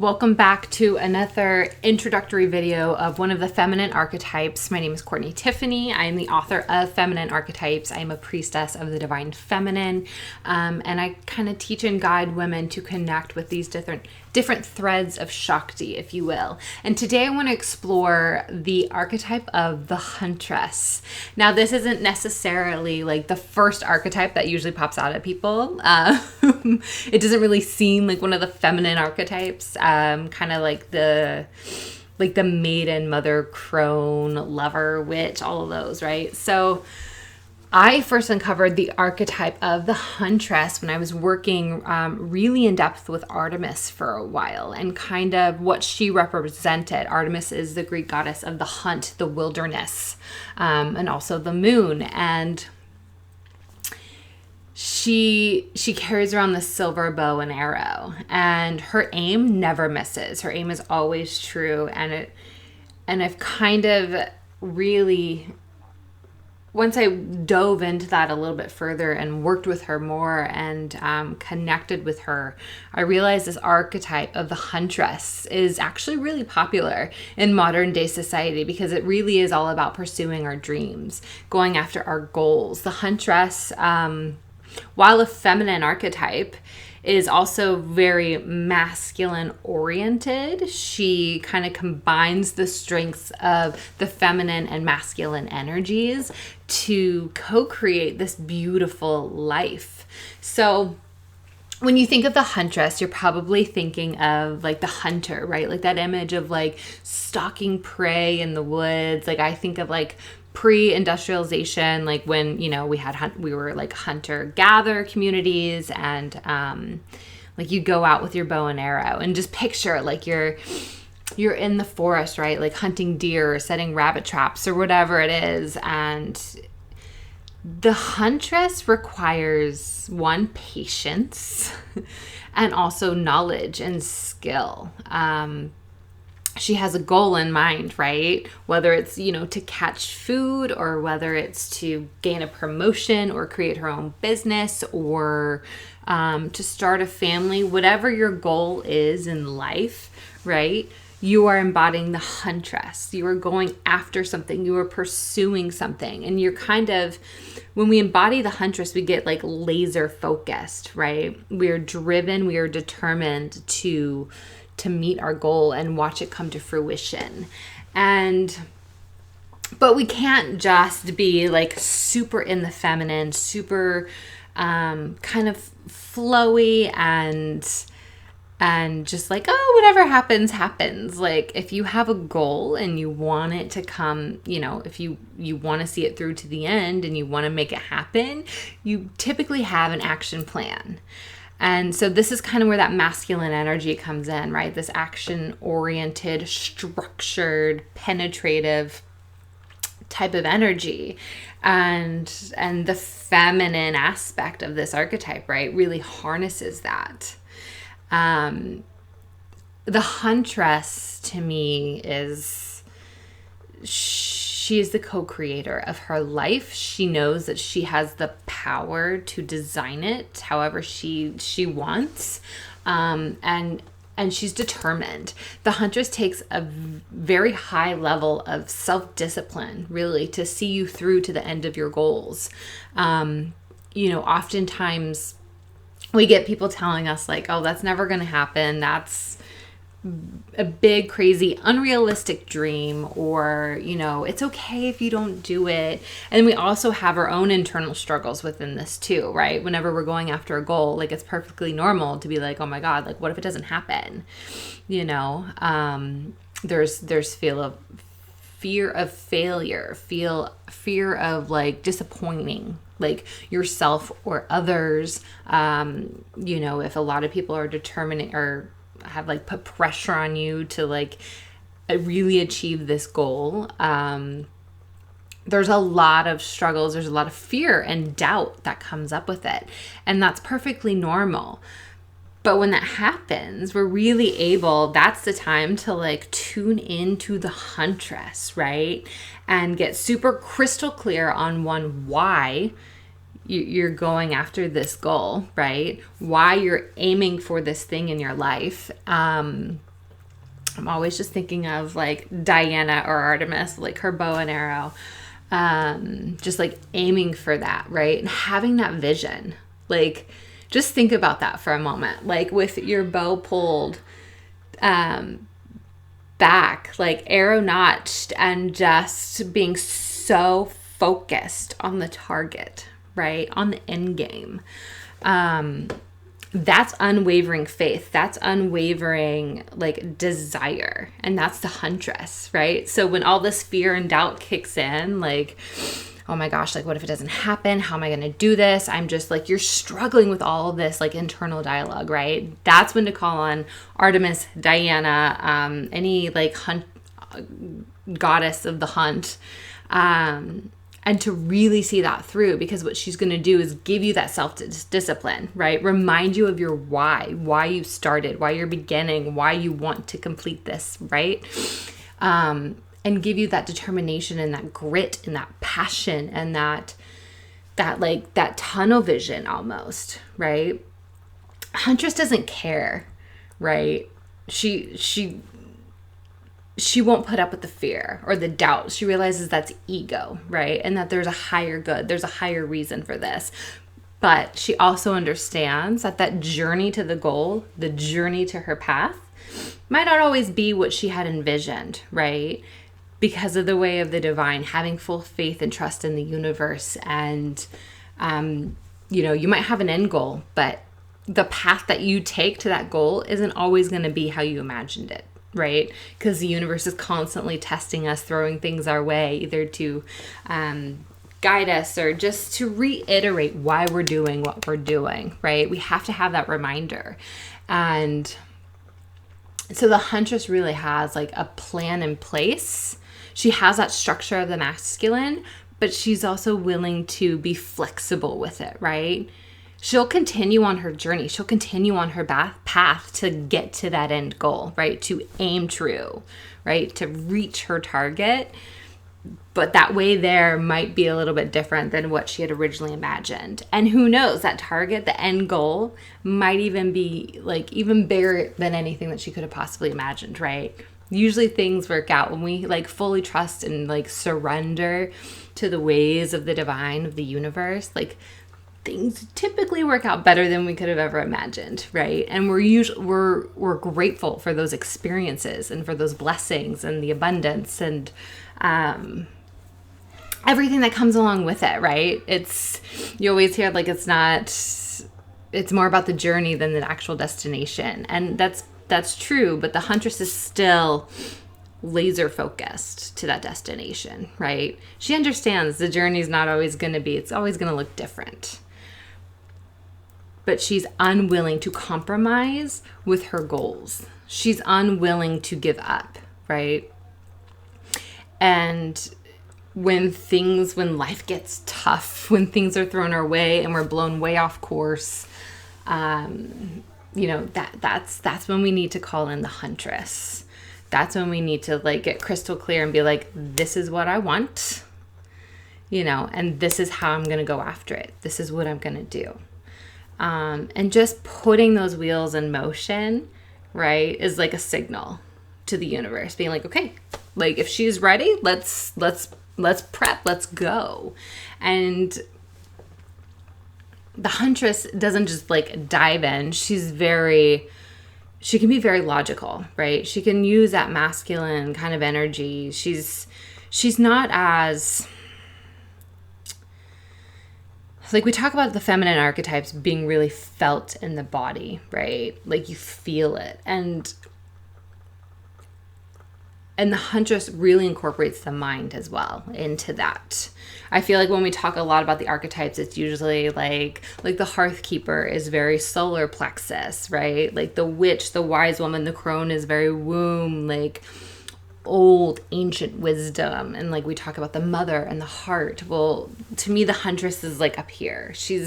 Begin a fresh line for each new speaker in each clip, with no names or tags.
Welcome back to another introductory video of one of the feminine archetypes. My name is Courtney Tiffany. I am the author of Feminine Archetypes. I am a priestess of the divine feminine, and I kind of teach and guide women to connect with these different threads of Shakti, if you will. And today I want to explore the archetype of the Huntress. Now, this isn't necessarily like the first archetype that usually pops out at people. It doesn't really seem like one of the feminine archetypes, kind of like the maiden, mother, crone, lover, witch, all of those, right? So I first uncovered the archetype of the Huntress when I was working really in depth with Artemis for a while, and kind of what she represented. Artemis is the Greek goddess of the hunt, the wilderness, and also the moon. And she carries around the silver bow and arrow, and her aim never misses. Her aim is always true. And I've kind of really, once I dove into that a little bit further and worked with her more and connected with her, I realized this archetype of the Huntress is actually really popular in modern day society because it really is all about pursuing our dreams, going after our goals. The Huntress, while a feminine archetype, is also very masculine oriented. She kind of combines the strengths of the feminine and masculine energies to co-create this beautiful life. So when you think of the Huntress, you're probably thinking of like the hunter, right? Like that image of like stalking prey in the woods. Like I think of like pre-industrialization, like when, we were like hunter-gatherer communities, and like you go out with your bow and arrow and just picture like you're in the forest, right? Like hunting deer or setting rabbit traps or whatever it is. And the Huntress requires one, patience, and also knowledge and skill. She has a goal in mind, right? Whether it's, to catch food, or whether it's to gain a promotion or create her own business, or to start a family, whatever your goal is in life, right? You are embodying the Huntress. You are going after something. You are pursuing something. And you're kind of, when we embody the Huntress, we get like laser focused, right? We are driven, we are determined to meet our goal and watch it come to fruition. But we can't just be like super in the feminine, super kind of flowy and just like, oh, whatever happens, happens. Like if you have a goal and you want it to come, if you want to see it through to the end and you want to make it happen, you typically have an action plan. And so this is kind of where that masculine energy comes in, right? This action-oriented, structured, penetrative type of energy. And the feminine aspect of this archetype, right, really harnesses that. The Huntress, to me, she is the co-creator of her life. She knows that she has the power to design it however she wants, and she's determined. The Huntress takes a very high level of self-discipline, really, to see you through to the end of your goals. Oftentimes we get people telling us like, oh, that's never going to happen. That's a big, crazy, unrealistic dream, or, it's okay if you don't do it. And we also have our own internal struggles within this too, right? Whenever we're going after a goal, like it's perfectly normal to be like, oh my God, like what if it doesn't happen? There's fear of failure, fear of like disappointing like yourself or others. If a lot of people are determining or have like put pressure on you to like really achieve this goal, there's a lot of struggles, there's a lot of fear and doubt that comes up with it, and that's perfectly normal. But when that happens, we're really able, that's the time to like tune into the Huntress, right? And get super crystal clear on why you're going after this goal, right? Why you're aiming for this thing in your life. I'm always just thinking of like Diana or Artemis, like her bow and arrow, just like aiming for that, right? And having that vision. Like, just think about that for a moment. Like with your bow pulled back, like arrow notched, and just being so focused on the target, right? On the end game. That's unwavering faith. That's unwavering like desire. And that's the Huntress, right? So when all this fear and doubt kicks in, like, oh my gosh, like what if it doesn't happen? How am I going to do this? I'm just like, you're struggling with all of this like internal dialogue, right? That's when to call on Artemis, Diana, any like goddess of the hunt, and to really see that through, because what she's going to do is give you that self-discipline, right? Remind you of your why you started, why you're beginning, why you want to complete this, right? And give you that determination and that grit and that passion and that tunnel vision almost, right? Huntress doesn't care, right? She won't put up with the fear or the doubt. She realizes that's ego, right? And that there's a higher good. There's a higher reason for this. But she also understands that that journey to the goal, the journey to her path, might not always be what she had envisioned, right? Because of the way of the divine, having full faith and trust in the universe. And, you might have an end goal, but the path that you take to that goal isn't always going to be how you imagined it. Right? Because the universe is constantly testing us, throwing things our way, either to guide us or just to reiterate why we're doing what we're doing, right? We have to have that reminder. And so the Huntress really has like a plan in place. She has that structure of the masculine, but she's also willing to be flexible with it, right? She'll continue on her journey. She'll continue on her path to get to that end goal, right? To aim true, right? To reach her target. But that way there might be a little bit different than what she had originally imagined. And who knows, that target, the end goal, might even be like even bigger than anything that she could have possibly imagined, right? Usually things work out when we like fully trust and like surrender to the ways of the divine, of the universe, like things typically work out better than we could have ever imagined, right? And we're grateful for those experiences and for those blessings and the abundance and everything that comes along with it, right? You always hear like it's more about the journey than the actual destination, and that's true. But the Huntress is still laser focused to that destination, right? She understands the journey is not always going to be, it's always going to look different. But she's unwilling to compromise with her goals. She's unwilling to give up, right? And when life gets tough, when things are thrown our way and we're blown way off course, that's when we need to call in the Huntress. That's when we need to like get crystal clear and be like, this is what I want, and this is how I'm going to go after it. This is what I'm going to do. And just putting those wheels in motion, right, is like a signal to the universe being like, okay, like if she's ready, let's prep, let's go. And the Huntress doesn't just like dive in. She can be very logical, right? She can use that masculine kind of energy. She's not as, like we talk about the feminine archetypes being really felt in the body, right? Like you feel it. And the Huntress really incorporates the mind as well into that. I feel like when we talk a lot about the archetypes, it's usually like the hearth keeper is very solar plexus, right? Like the witch, the wise woman, the crone is very womb, like old ancient wisdom. And like we talk about the mother and the heart. Well, to me, the Huntress is like up here. She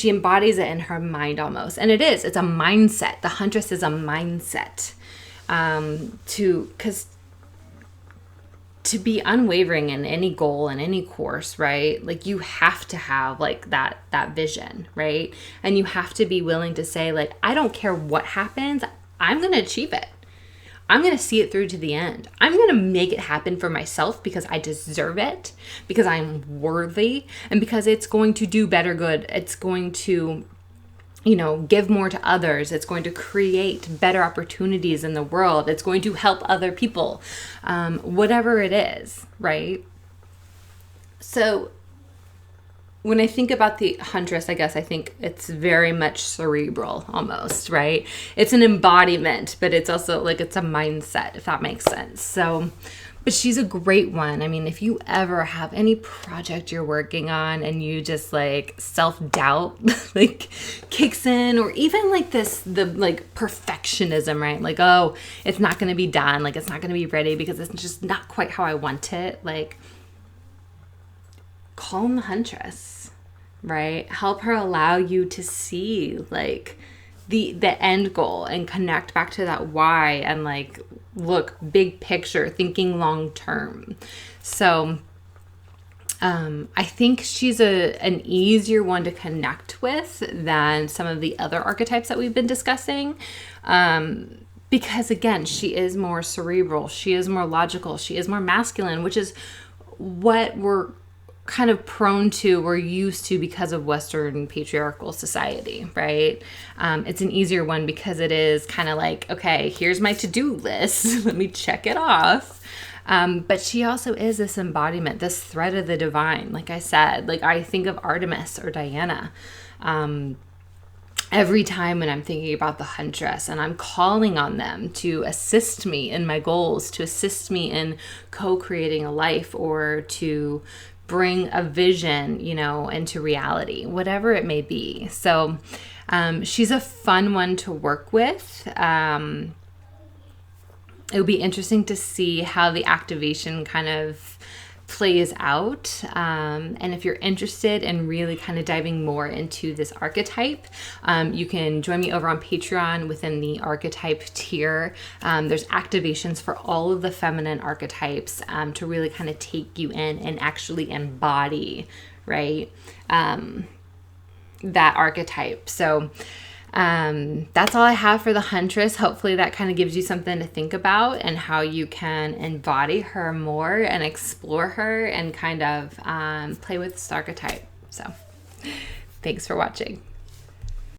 embodies it in her mind almost. And it's a mindset. The Huntress is a mindset. To be unwavering in any goal and any course, right? Like you have to have like that vision, right? And you have to be willing to say like, I don't care what happens. I'm going to achieve it. I'm going to see it through to the end. I'm going to make it happen for myself because I deserve it, because I'm worthy, and because it's going to do better good. It's going to, give more to others. It's going to create better opportunities in the world. It's going to help other people, whatever it is, right? So when I think about the Huntress, I guess I think it's very much cerebral almost, right? It's an embodiment, but it's also like it's a mindset, if that makes sense. So, but she's a great one. I mean, if you ever have any project you're working on and you just like self-doubt like kicks in, or even like the like perfectionism, right? Like, oh, it's not going to be done. Like, it's not going to be ready because it's just not quite how I want it. Like, calm the Huntress, right? Help her allow you to see like the end goal and connect back to that why, and like look big picture, thinking long term. So I think she's an easier one to connect with than some of the other archetypes that we've been discussing. Because again, she is more cerebral, she is more logical, she is more masculine, which is what we're kind of prone to, we're used to because of Western patriarchal society, right? It's an easier one because it is kind of like, okay, here's my to-do list. Let me check it off. But she also is this embodiment, this thread of the divine. Like I said, like I think of Artemis or Diana. Every time when I'm thinking about the Huntress and I'm calling on them to assist me in my goals, to assist me in co-creating a life, or to bring a vision, into reality, whatever it may be. So she's a fun one to work with. It would be interesting to see how the activation kind of plays out. And if you're interested in really kind of diving more into this archetype, you can join me over on Patreon within the archetype tier. There's activations for all of the feminine archetypes to really kind of take you in and actually embody, right, that archetype. So that's all I have for the Huntress. Hopefully that kind of gives you something to think about and how you can embody her more and explore her and kind of play with this archetype. So thanks for watching.